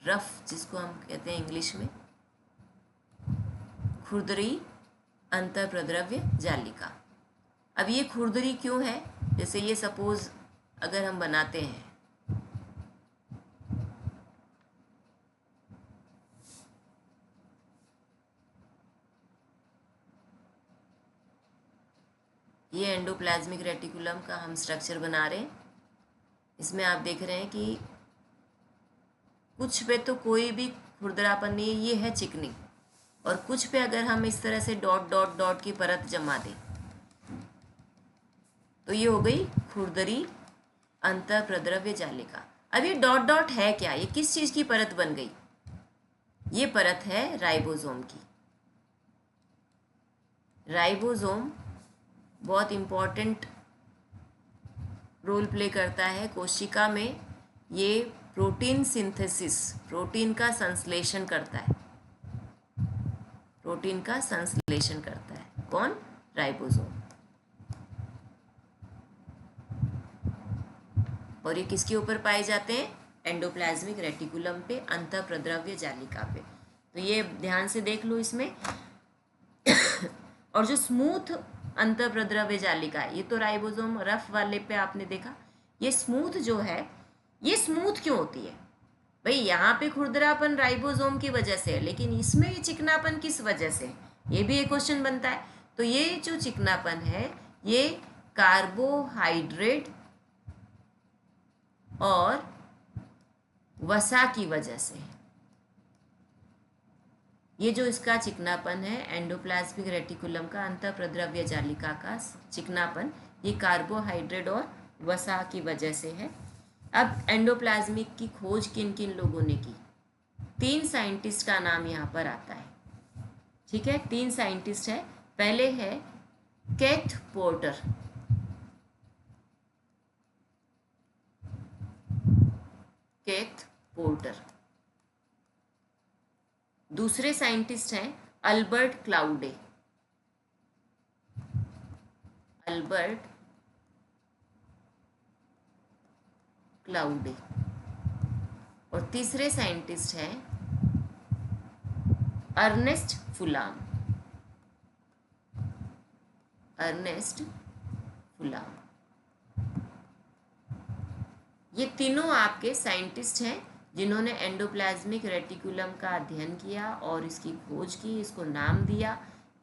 रफ, जिसको हम कहते हैं इंग्लिश में खुरदरी अंतःप्रद्रव्य जालिका। अब ये खुरदरी क्यों है? जैसे ये सपोज अगर हम बनाते हैं, ये एंडोप्लाज्मिक रेटिकुलम का हम स्ट्रक्चर बना रहे हैं। इसमें आप देख रहे हैं कि कुछ पे तो कोई भी खुरदरापन नहीं है, ये है चिकनी, और कुछ पे अगर हम इस तरह से डॉट डॉट डॉट की परत जमा दें तो ये हो गई खुरदरी अंतःप्रद्रव्य जालिका। अब ये डॉट डॉट है क्या, ये किस चीज की परत बन गई? ये परत है राइबोसोम की। राइबोसोम बहुत इंपॉर्टेंट रोल प्ले करता है कोशिका में। ये प्रोटीन सिंथेसिस, प्रोटीन का संश्लेषण करता है, प्रोटीन का संश्लेषण करता है। कौन? राइबोसोम। और ये किसके ऊपर पाए जाते हैं? एंडोप्लाज्मिक रेटिकुलम पे, अंतःप्रद्रव्य जालिका पे। तो ये ध्यान से देख लो इसमें। और जो स्मूथ अंतःप्रद्रव्य जालिका है, ये तो राइबोसोम रफ वाले पे आपने देखा। ये स्मूथ जो है, ये स्मूथ क्यों होती है भाई? यहाँ पे खुरदरापन राइबोसोम की वजह से है, लेकिन इसमें ये चिकनापन किस वजह से? ये भी एक क्वेश्चन बनता है। तो ये जो चिकनापन है, ये कार्बोहाइड्रेट और वसा की वजह से। ये जो इसका चिकनापन है, एंडोप्लाज्मिक रेटिकुलम का अंतःप्रद्रव्य जालिका का चिकनापन, ये कार्बोहाइड्रेट और वसा की वजह से है। अब एंडोप्लाज्मिक की खोज किन किन लोगों ने की? 3 साइंटिस्ट का नाम यहाँ पर आता है। ठीक है, 3 साइंटिस्ट है। पहले है केथ पोर्टर। Kth porter. दूसरे साइंटिस्ट हैं अल्बर्ट क्लाउडे। Albert Claude. और तीसरे साइंटिस्ट हैं अर्नेस्ट फुलाम। अर्नेस्ट फुलाम। ये तीनों आपके साइंटिस्ट हैं जिन्होंने एंडोप्लाज्मिक रेटिकुलम का अध्ययन किया और इसकी खोज की, इसको नाम दिया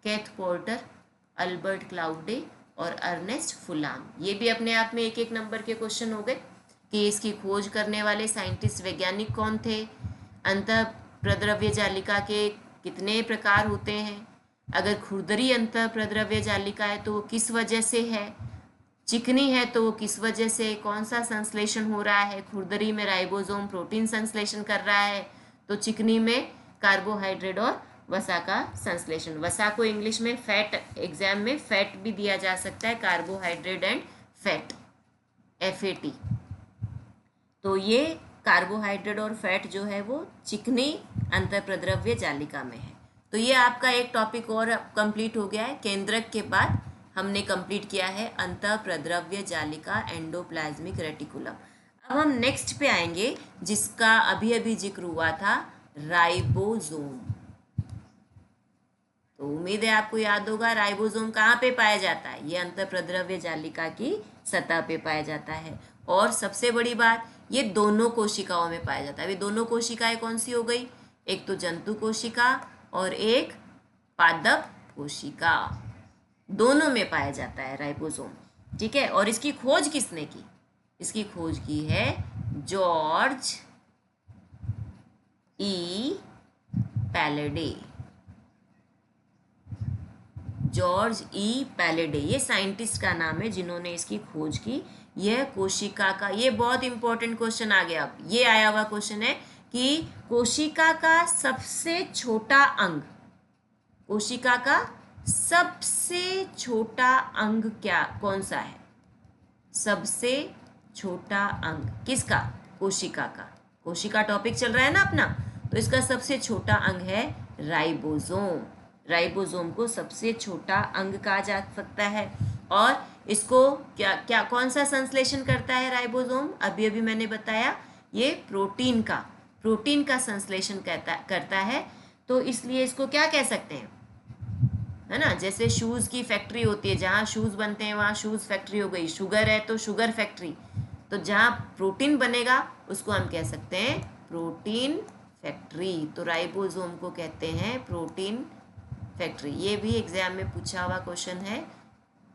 केथ पोर्टर, अल्बर्ट क्लाउडे और अर्नेस्ट फुलाम। ये भी अपने आप में एक एक नंबर के क्वेश्चन हो गए कि इसकी खोज करने वाले साइंटिस्ट, वैज्ञानिक कौन थे, अंतःप्रद्रव्य जालिका के कितने प्रकार होते हैं, अगर खुरदरी अंतःप्रद्रव्य जालिका है तो वो किस वजह से है, चिकनी है तो वो किस वजह से, कौन सा संश्लेषण हो रहा है, खुरदरी में राइबोसोम प्रोटीन संश्लेषण कर रहा है, तो चिकनी में कार्बोहाइड्रेट और वसा का संश्लेषण। वसा को इंग्लिश में फैट, एग्जाम में फैट भी दिया जा सकता है, कार्बोहाइड्रेट एंड फैट, FAT। तो ये कार्बोहाइड्रेट और फैट जो है वो चिकनी अंतःप्रद्रव्य जालिका में है। तो ये आपका एक टॉपिक और कंप्लीट हो गया है। केंद्रक के बाद हमने कंप्लीट किया है अंतःप्रद्रव्य जालिका, एंडोप्लाज्मिक रेटिकुलम। अब हम नेक्स्ट पे आएंगे जिसका अभी अभी जिक्र हुआ था, राइबोसोम। तो उम्मीद है आपको याद होगा राइबोसोम कहाँ पे पाया जाता है? ये अंतःप्रद्रव्य जालिका की सतह पे पाया जाता है। और सबसे बड़ी बात, ये दोनों कोशिकाओं में पाया जाता है। ये दोनों कोशिकाएं कौन सी हो गई? एक तो जंतु कोशिका और एक पादप कोशिका, दोनों में पाया जाता है राइबोसोम। ठीक है, और इसकी खोज किसने की? इसकी खोज की है जॉर्ज ई पैलेडे। जॉर्ज ई पैलेडे, ये साइंटिस्ट का नाम है जिन्होंने इसकी खोज की। यह कोशिका का, ये बहुत इंपॉर्टेंट क्वेश्चन आ गया। अब ये आया हुआ क्वेश्चन है कि कोशिका का सबसे छोटा अंग, कोशिका का सबसे छोटा अंग क्या, कौन सा है? सबसे छोटा अंग किसका? कोशिका का। कोशिका टॉपिक चल रहा है ना अपना, तो इसका सबसे छोटा अंग है राइबोसोम। राइबोसोम को सबसे छोटा अंग कहा जा सकता है। और इसको क्या क्या कौन सा संश्लेषण करता है राइबोसोम? अभी अभी मैंने बताया, ये प्रोटीन का संश्लेषण करता है। तो इसलिए इसको क्या कह सकते हैं, है ना? जैसे शूज़ की फैक्ट्री होती है, जहाँ शूज़ बनते हैं वहाँ शूज़ फैक्ट्री हो गई। शुगर है तो शुगर फैक्ट्री। तो जहाँ प्रोटीन बनेगा उसको हम कह सकते हैं प्रोटीन फैक्ट्री। तो राइबोसोम को कहते हैं प्रोटीन फैक्ट्री। ये भी एग्जाम में पूछा हुआ क्वेश्चन है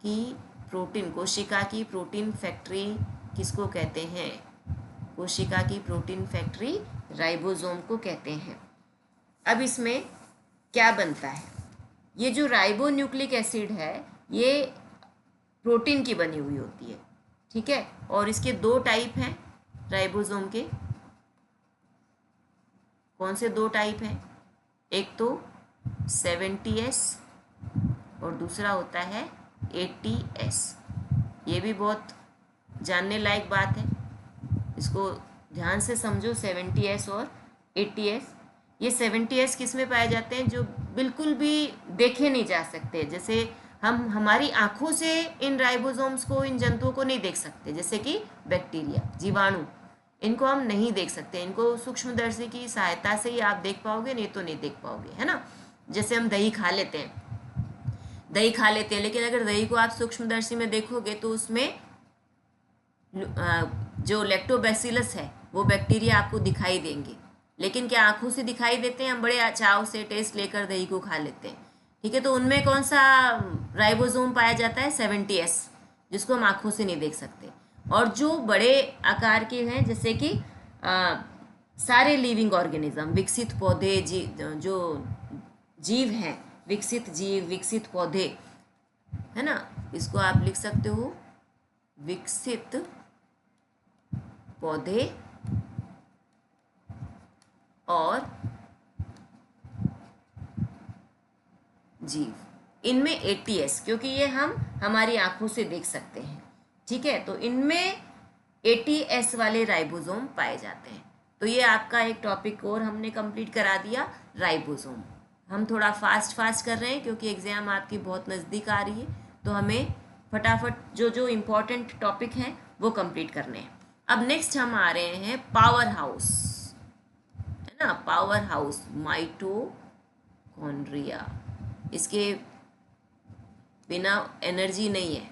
कि प्रोटीन, कोशिका की प्रोटीन फैक्ट्री किसको कहते हैं? कोशिका की प्रोटीन फैक्ट्री राइबोसोम को कहते हैं। अब इसमें क्या बनता है? ये जो राइबोन्यूक्लिक एसिड है ये प्रोटीन की बनी हुई होती है, ठीक है। और इसके दो टाइप हैं राइबोसोम के। कौन से दो टाइप हैं? एक तो 70S और दूसरा होता है 80S। ये भी बहुत जानने लायक बात है, इसको ध्यान से समझो। 70S और 80S। ये 70S किस में पाए जाते हैं? जो बिल्कुल भी देखे नहीं जा सकते, जैसे हम हमारी आंखों से इन राइबोसोम्स को, इन जंतुओं को नहीं देख सकते, जैसे कि बैक्टीरिया, जीवाणु, इनको हम नहीं देख सकते। इनको सूक्ष्मदर्शी की सहायता से ही आप देख पाओगे, नहीं तो नहीं देख पाओगे, है ना। जैसे हम दही खा लेते हैं, लेकिन अगर दही को आप सूक्ष्मदर्शी में देखोगे तो उसमें जो लैक्टोबैसिलस है वो बैक्टीरिया आपको दिखाई देंगे, लेकिन क्या आंखों से दिखाई देते हैं? हम बड़े चाव से टेस्ट लेकर दही को खा लेते हैं, ठीक है। तो उनमें कौन सा राइबोसोम पाया जाता है? 70S, जिसको हम आंखों से नहीं देख सकते। और जो बड़े आकार के हैं, जैसे कि सारे लिविंग ऑर्गेनिज्म, विकसित पौधे, जो जीव हैं, विकसित जीव, विकसित पौधे, है ना, इसको आप लिख सकते हो विकसित पौधे और जीव, इनमें 80S, क्योंकि ये हम हमारी आंखों से देख सकते हैं, ठीक है। तो इनमें 80S वाले राइबोसोम पाए जाते हैं। तो ये आपका एक टॉपिक और हमने कंप्लीट करा दिया, राइबोसोम। हम थोड़ा फास्ट कर रहे हैं क्योंकि एग्जाम आपकी बहुत नज़दीक आ रही है, तो हमें फटाफट जो जो इम्पोर्टेंट टॉपिक हैं वो कंप्लीट करने हैं। अब नेक्स्ट हम आ रहे हैं पावर हाउस, है ना, पावर हाउस, माइटोकॉन्ड्रिया। इसके बिना एनर्जी नहीं है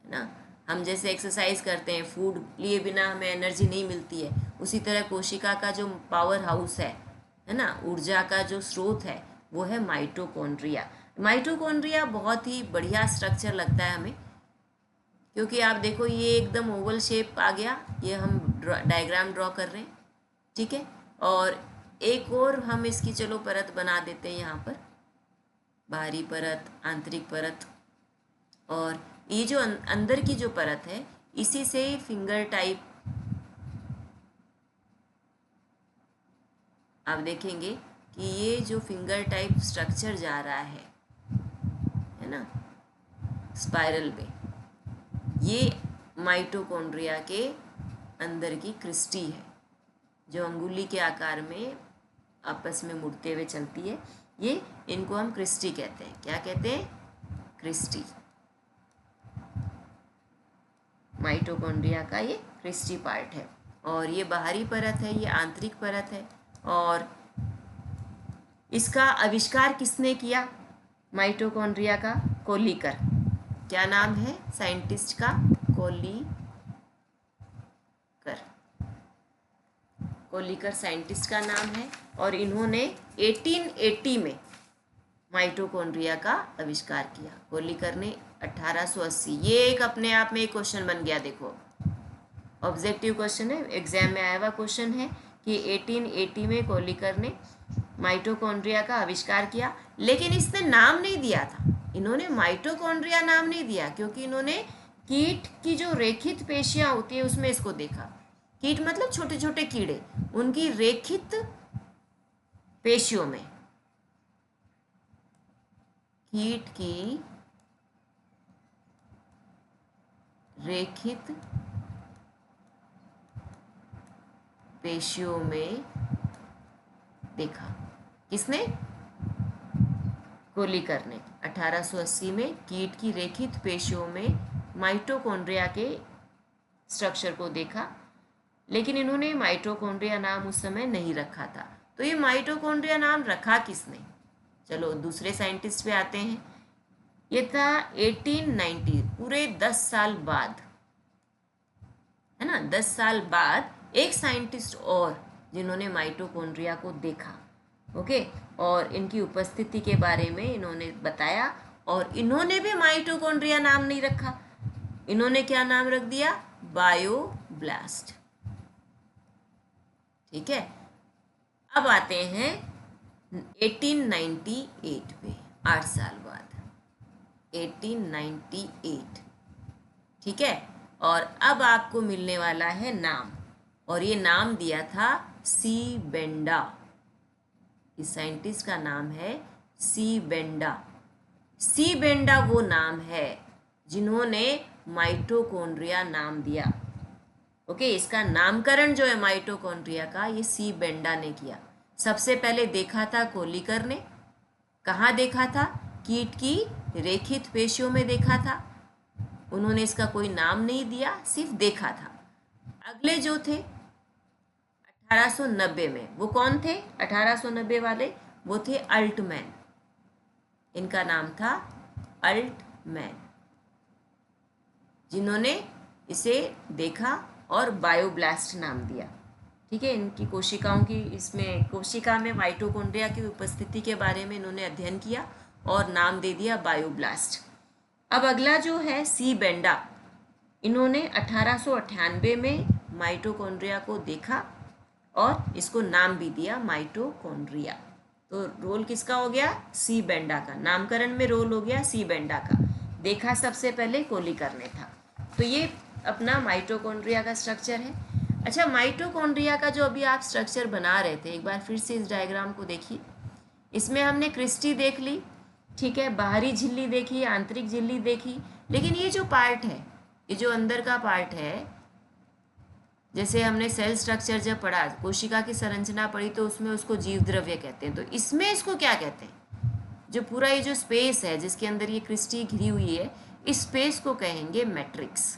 ना। हम जैसे एक्सरसाइज करते हैं, फूड लिए बिना हमें एनर्जी नहीं मिलती है, उसी तरह कोशिका का जो पावर हाउस है ना, ऊर्जा का जो स्रोत है वो है माइटोकॉन्ड्रिया। माइटोकॉन्ड्रिया बहुत ही बढ़िया स्ट्रक्चर लगता है हमें, क्योंकि आप देखो ये एकदम ओवल शेप आ गया, ये हम डायग्राम ड्रॉ कर रहे हैं, ठीक है। और एक और हम इसकी चलो परत बना देते हैं यहाँ पर, बाहरी परत, आंतरिक परत, और ये जो अंदर की जो परत है इसी से फिंगर टाइप आप देखेंगे कि ये जो फिंगर टाइप स्ट्रक्चर जा रहा है ना, स्पाइरल में, ये माइटोकॉन्ड्रिया के अंदर की क्रिस्टी है, जो अंगुली के आकार में आपस में मुड़ते हुए चलती है। ये इनको हम क्रिस्टी कहते हैं। क्या कहते हैं? क्रिस्टी। माइटोकॉन्ड्रिया का ये क्रिस्टी पार्ट है, और ये बाहरी परत है, ये आंतरिक परत है। और इसका आविष्कार किसने किया माइटोकॉन्ड्रिया का? कोलिकर। क्या नाम है साइंटिस्ट का? कोलिकर साइंटिस्ट का नाम है, और इन्होंने 1880 में माइटोकॉन्ड्रिया का आविष्कार किया। कोलिकर ने 1880। ये एक अपने आप में एक क्वेश्चन बन गया, देखो ऑब्जेक्टिव क्वेश्चन है, एग्जाम में आया हुआ क्वेश्चन है कि 1880 में कोलिकर ने माइटोकॉन्ड्रिया का आविष्कार किया, लेकिन इसने नाम नहीं दिया था। इन्होंने माइटोकॉन्ड्रिया नाम नहीं दिया, क्योंकि इन्होंने कीट की जो रेखित पेशियां होती है उसमें इसको देखा। कीट मतलब छोटे छोटे कीड़े, उनकी रेखित पेशियों में, कीट की रेखित पेशियों में देखा। किसने? कोलिकर ने 1880 में कीट की रेखित पेशियों में माइटोकॉन्ड्रिया के स्ट्रक्चर को देखा, लेकिन इन्होंने माइटोकॉन्ड्रिया नाम उस समय नहीं रखा था। तो ये माइटोकॉन्ड्रिया नाम रखा किसने? चलो दूसरे साइंटिस्ट पे आते हैं। ये था 1890, पूरे 10 साल बाद, है ना, 10 साल बाद एक साइंटिस्ट और जिन्होंने माइटोकॉन्ड्रिया को देखा, ओके, और इनकी उपस्थिति के बारे में इन्होंने बताया, और इन्होंने भी माइटोकॉन्ड्रिया नाम नहीं रखा। इन्होंने क्या नाम रख दिया? बायोब्लास्ट। ठीक है, अब आते हैं 1898 पे, 8 साल बाद, 1898। ठीक है, और अब आपको मिलने वाला है नाम, और ये नाम दिया था सी बेंडा। इस साइंटिस्ट का नाम है सी बेंडा। सी बेंडा वो नाम है जिन्होंने माइटोकॉन्ड्रिया नाम दिया। ओके, इसका नामकरण जो है माइटोकॉन्ड्रिया का, ये सी बेंडा ने किया। सबसे पहले देखा था कोलिकर ने। कहाँ देखा था? कीट की रेखित पेशियों में देखा था। उन्होंने इसका कोई नाम नहीं दिया, सिर्फ देखा था। अगले जो थे 1890 में, वो कौन थे 1890 वाले? वो थे अल्टमैन। इनका नाम था अल्टमैन, जिन्होंने इसे देखा और बायोब्लास्ट नाम दिया। ठीक है, इनकी कोशिकाओं की, इसमें कोशिका में माइटोकॉन्ड्रिया की उपस्थिति के बारे में इन्होंने अध्ययन किया और नाम दे दिया बायोब्लास्ट। अब अगला जो है सी बेंडा, इन्होंने 1898 में माइटोकॉन्ड्रिया को देखा और इसको नाम भी दिया माइटोकॉन्ड्रिया। तो रोल किसका हो गया? सी बेंडा का। नामकरण में रोल हो गया सी बेंडा का। देखा सबसे पहले कोलिकर ने था। तो ये अपना माइटोकॉन्ड्रिया का स्ट्रक्चर है। अच्छा, माइटोकॉन्ड्रिया का जो अभी आप स्ट्रक्चर बना रहे थे, एक बार फिर से इस डायग्राम को देखिए। इसमें हमने क्रिस्टी देख ली, ठीक है, बाहरी झिल्ली देखी, आंतरिक झिल्ली देखी, लेकिन ये जो पार्ट है, ये जो अंदर का पार्ट है, जैसे हमने सेल स्ट्रक्चर जब पढ़ा, कोशिका की संरचना पढ़ी, तो उसमें उसको जीव द्रव्य कहते हैं। तो इसमें इसको क्या कहते हैं? जो पूरा ये जो स्पेस है जिसके अंदर ये क्रिस्टी घिरी हुई है, इस स्पेस को कहेंगे मैट्रिक्स।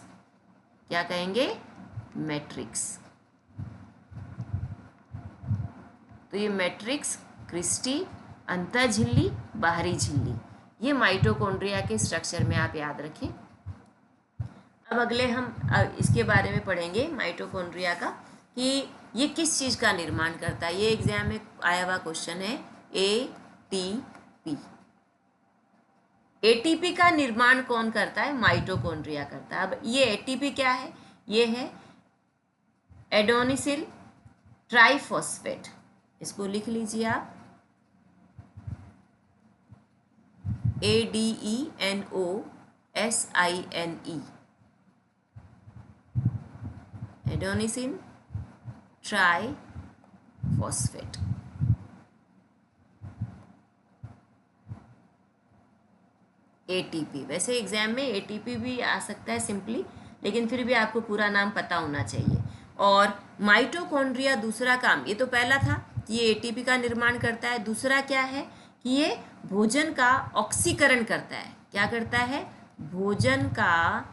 क्या कहेंगे? मैट्रिक्स। तो ये मैट्रिक्स, क्रिस्टी, अंतर झिल्ली, बाहरी झिल्ली, ये माइटोकॉन्ड्रिया के स्ट्रक्चर में आप याद रखें। अब अगले हम इसके बारे में पढ़ेंगे माइटोकॉन्ड्रिया का, कि ये किस चीज़ का निर्माण करता है। ये एग्जाम में आया हुआ क्वेश्चन है, एटीपी। एटीपी का निर्माण कौन करता है? माइटोकॉन्ड्रिया करता है। अब ये एटीपी क्या है? ये है एडेनोसिन ट्राइफॉस्फेट। इसको लिख लीजिए आप, ADENOSINE, एडेनोसिन ट्राइफॉस्फेट। एटीपी, वैसे एग्जाम में एटीपी भी आ सकता है सिंपली, लेकिन फिर भी आपको पूरा नाम पता होना चाहिए। और माइटोकॉन्ड्रिया दूसरा काम, ये तो पहला था कि ये एटीपी का निर्माण करता है। दूसरा क्या है कि ये भोजन का ऑक्सीकरण करता है। क्या करता है? भोजन का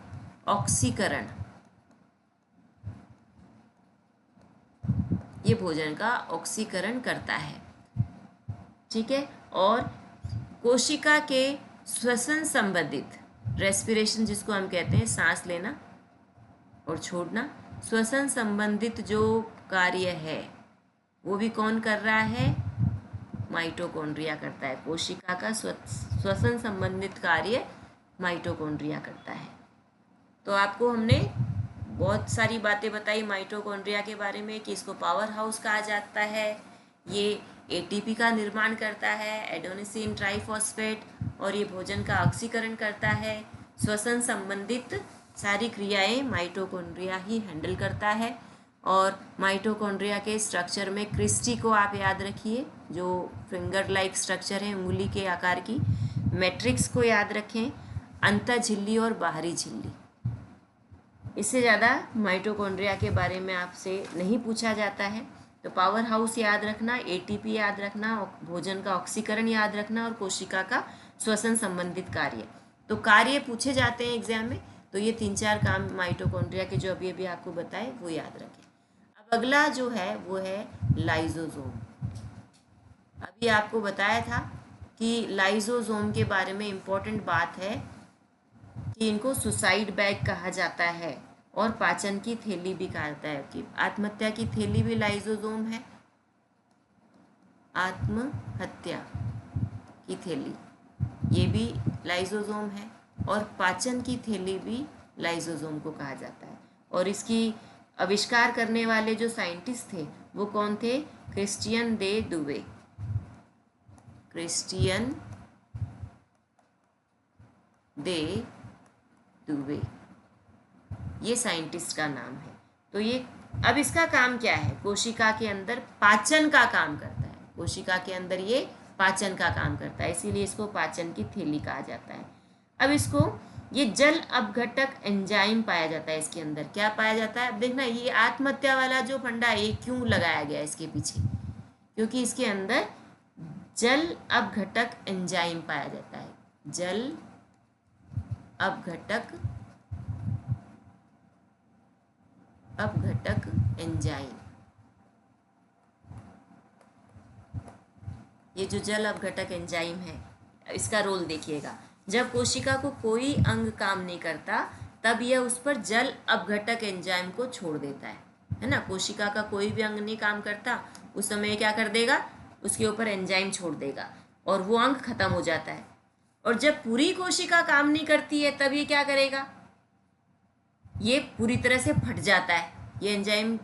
ऑक्सीकरण। ये भोजन का ऑक्सीकरण करता है। ठीक है, और कोशिका के श्वसन संबंधित, रेस्पिरेशन जिसको हम कहते हैं, सांस लेना और छोड़ना, श्वसन संबंधित जो कार्य है वो भी कौन कर रहा है? माइटोकॉन्ड्रिया करता है। कोशिका का श्वसन संबंधित कार्य माइटोकॉन्ड्रिया करता है। तो आपको हमने बहुत सारी बातें बताई माइटोकॉन्ड्रिया के बारे में, कि इसको पावर हाउस कहा जाता है, ये एटीपी का निर्माण करता है, एडेनोसिन ट्राइफॉस्फेट, और ये भोजन का ऑक्सीकरण करता है। श्वसन संबंधित सारी क्रियाएं माइटोकॉन्ड्रिया ही हैंडल करता है। और माइटोकॉन्ड्रिया के स्ट्रक्चर में क्रिस्टी को आप याद रखिए, जो फिंगर लाइक स्ट्रक्चर है, उंगली के आकार की। मैट्रिक्स को याद रखें, अंतर झिल्ली और बाहरी झिल्ली। इससे ज़्यादा माइटोकॉन्ड्रिया के बारे में आपसे नहीं पूछा जाता है। तो पावर हाउस याद रखना, एटीपी याद रखना, भोजन का ऑक्सीकरण याद रखना, और कोशिका का श्वसन संबंधित कार्य। तो कार्य पूछे जाते हैं एग्जाम में, तो ये 3-4 काम माइटोकॉन्ड्रिया के जो अभी अभी आपको बताए वो याद रखें। अब अगला जो है वो है लाइसोसोम। अभी आपको बताया था कि लाइसोसोम के बारे में इम्पोर्टेंट बात है कि इनको सुसाइड बैग कहा जाता है और पाचन की थैली भी कहा जाता है। कि आत्महत्या की थैली भी लाइसोसोम है, आत्महत्या की थैली ये भी लाइसोसोम है, और पाचन की थैली भी लाइसोसोम को कहा जाता है। और इसकी आविष्कार करने वाले जो साइंटिस्ट थे वो कौन थे? क्रिस्टियन दे दुवे। क्रिस्टियन दे दुवे, ये साइंटिस्ट का नाम है। तो ये अब इसका काम क्या है? कोशिका के अंदर पाचन का काम करता है। कोशिका के अंदर ये पाचन का काम करता है, इसीलिए इसको पाचन की थैली कहा जाता है। अब इसको ये जल अपघटक एंजाइम पाया जाता है इसके अंदर। क्या पाया जाता है? अब देखना, ये आत्महत्या वाला जो फंडा है ये क्यों लगाया गया इसके पीछे? क्योंकि इसके अंदर जल अपघटक एंजाइम पाया जाता है। जल अपघटक एंजाइम, ये जो जल अपघटक एंजाइम है इसका रोल देखिएगा। जब कोशिका को कोई अंग काम नहीं करता तब यह उस पर जल अपघटक एंजाइम को छोड़ देता है ना। कोशिका का कोई भी अंग नहीं काम करता उस समय क्या कर देगा? उसके ऊपर एंजाइम छोड़ देगा और वो अंग खत्म हो जाता है। और जब पूरी कोशिका काम नहीं करती है तब ये क्या करेगा? ये पूरी तरह से फट जाता है, ये एंजाइम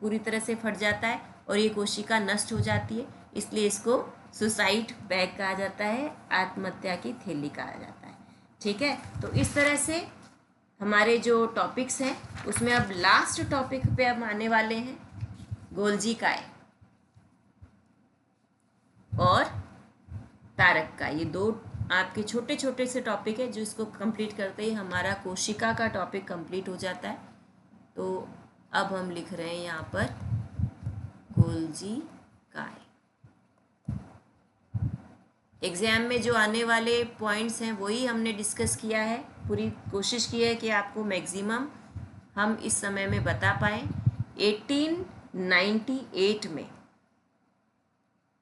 पूरी तरह से फट जाता है और ये कोशिका नष्ट हो जाती है। इसलिए इसको सुसाइड बैग कहा जाता है, आत्महत्या की थैली कहा जाता है। ठीक है, तो इस तरह से हमारे जो टॉपिक्स हैं उसमें अब लास्ट टॉपिक पे हम आने वाले हैं, गोल्जी काय और तारक काय। ये दो आपके छोटे छोटे से टॉपिक है जो इसको कंप्लीट करते ही हमारा कोशिका का टॉपिक कंप्लीट हो जाता है। तो अब हम लिख रहे हैं यहाँ पर गोल्जी काय। एग्जाम में जो आने वाले पॉइंट्स हैं वही हमने डिस्कस किया है। पूरी कोशिश की है कि आपको मैक्सिमम हम इस समय में बता पाएँ। 1898 में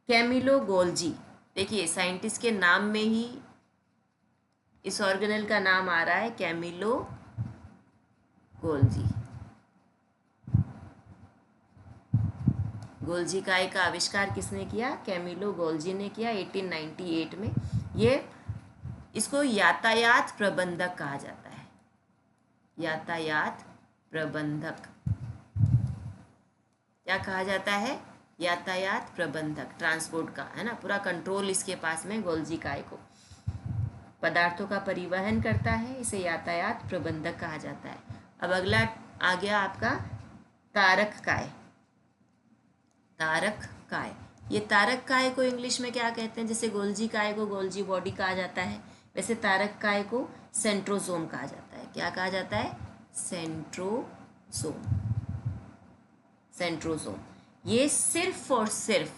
कैमिलो गोल्जी, देखिए साइंटिस्ट के नाम में ही इस ऑर्गेनेल का नाम आ रहा है, कैमिलो गोल्जी। गोल्जी काय का आविष्कार किसने किया? कैमिलो गोल्जी ने किया 1898 में। ये इसको यातायात प्रबंधक कहा जाता है। यातायात प्रबंधक क्या कहा जाता है? यातायात प्रबंधक, ट्रांसपोर्ट का, है ना, पूरा कंट्रोल इसके पास में गोल्जी काय को। पदार्थों का परिवहन करता है, इसे यातायात प्रबंधक कहा जाता है। अब अगला आ गया आपका तारक काय। तारक काय, ये तारक काय को इंग्लिश में क्या कहते हैं? जैसे गोल्जी काय को गोल्जी बॉडी कहा जाता है, वैसे तारक काय को सेंट्रोसोम कहा जाता है। क्या कहा जाता है? सेंट्रोसोम। सेंट्रोसोम ये सिर्फ और सिर्फ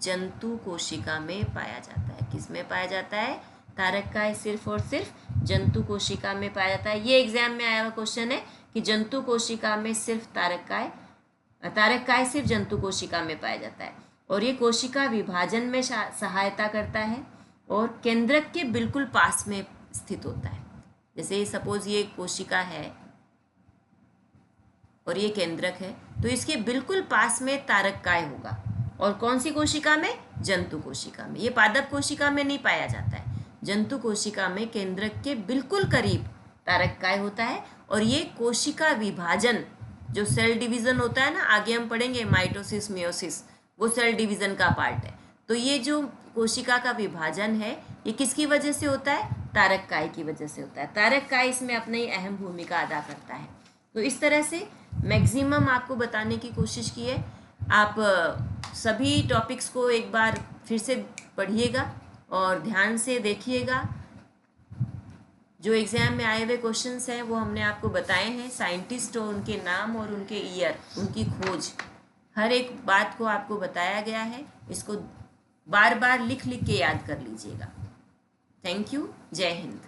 जंतु कोशिका में पाया जाता है। किस में पाया जाता है? तारक काय सिर्फ और सिर्फ जंतु कोशिका में पाया जाता है। ये एग्जाम में आया हुआ क्वेश्चन है कि जंतु कोशिका में सिर्फ तारक काय सिर्फ जंतु कोशिका में पाया जाता है और ये कोशिका विभाजन में सहायता करता है और केंद्रक के बिल्कुल पास में स्थित होता है। जैसे सपोज ये कोशिका है और ये केंद्रक है, तो इसके बिल्कुल पास में तारक काय होगा। और कौन सी कोशिका में? जंतु कोशिका में। ये पादप कोशिका में नहीं पाया जाता है। जंतु कोशिका में केंद्रक के बिल्कुल करीब तारक काय होता है और ये कोशिका विभाजन, जो सेल डिवीजन होता है ना, आगे हम पढ़ेंगे माइटोसिस मियोसिस, वो सेल डिवीजन का पार्ट है। तो ये जो कोशिका का विभाजन है ये किसकी वजह से होता है? तारक काय की वजह से होता है। तारक काय इसमें अपनी अहम भूमिका अदा करता है। तो इस तरह से मैक्सिमम आपको बताने की कोशिश की है। आप सभी टॉपिक्स को एक बार फिर से पढ़िएगा और ध्यान से देखिएगा। जो एग्ज़ाम में आए हुए क्वेश्चंस हैं वो हमने आपको बताए हैं। साइंटिस्ट और उनके नाम और उनके ईयर, उनकी खोज, हर एक बात को आपको बताया गया है। इसको बार बार लिख लिख के याद कर लीजिएगा। Thank you. जय हिंद।